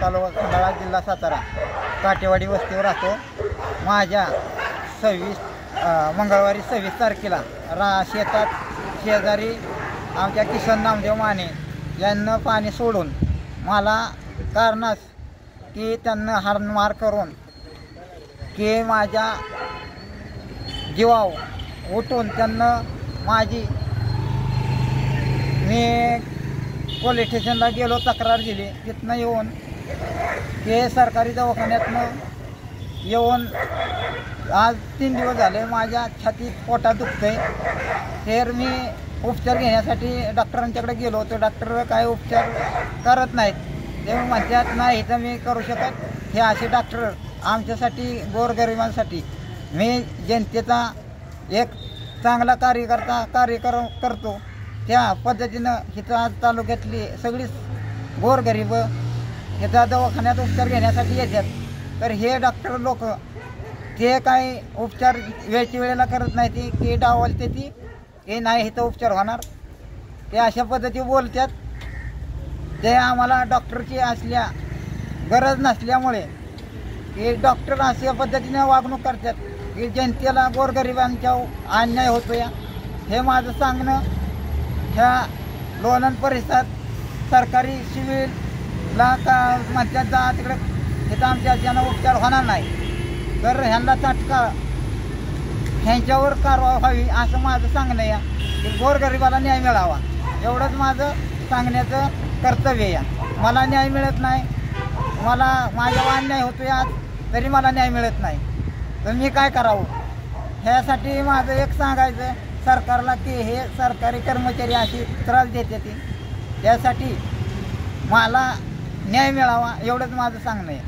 तालुका खंडाळा, जिल्हा सातारा, काटेवाडी वस्तीवर राहतो. माझ्या मंगळवारी 26 तारखेला शेतात शेजारी आमच्या किसन नामदेव माने यांना पाणी सोडून मला कारणास की त्यांना हाणमार करून की माझ्या जीवावर उठून त्यांना मी पोलीस स्टेशनला गेलो, तक्रार दिली. तिथनं येऊन ते सरकारी दवाखान्यातनं येऊन आज 3 दिवस झाले माझ्या छातीत पोटात दुखतंय. तर मी उपचार घेण्यासाठी डॉक्टरांच्याकडे गेलो तर डॉक्टर काय उपचार करत नाहीत. ते म्हणतात नाही तर मी करू शकत. हे असे डॉक्टर आमच्यासाठी गोरगरिबांसाठी मी जनतेचा एक चांगला कार्य करतो त्या पद्धतीनं हिथं तालुक्यातली सगळी गोरगरीब हिथं दवाखान्यात उपचार घेण्यासाठी येतात. तर हे डॉक्टर लोक ते काय उपचार वेळच्या वेळेला करत नाही. ती की डावलते ती हे नाही इथं उपचार होणार ते अशा पद्धती बोलतात. ते आम्हाला डॉक्टरची असल्या गरज नसल्यामुळे हे डॉक्टर अशा पद्धतीने वागणूक करतात की जनतेला गोरगरिबांच्या अन्याय होतो. हे माझं सांगणं. ह्या लोणंद परिसरात सरकारी सिव्हिलला का म्हणतात जा तिकडे तिथं आमच्या ज्यांना उपचार होणार नाही तर ह्यांना तात्काळ ह्यांच्यावर कारवाई व्हावी असं माझं सांगणं या की गोरगरिबाला न्याय मिळावा एवढंच माझं सांगण्याचं कर्तव्य या. मला न्याय मिळत नाही, माझ्यावर अन्याय होतो आज तरी मला न्याय मिळत नाही तर मी काय करावं. ह्यासाठी माझं एक सांगायचं सरकारला की हे सरकारी कर्मचारी अशी त्रास देते त्यासाठी मला न्याय मिळावा एवढंच माझं सांगणं आहे.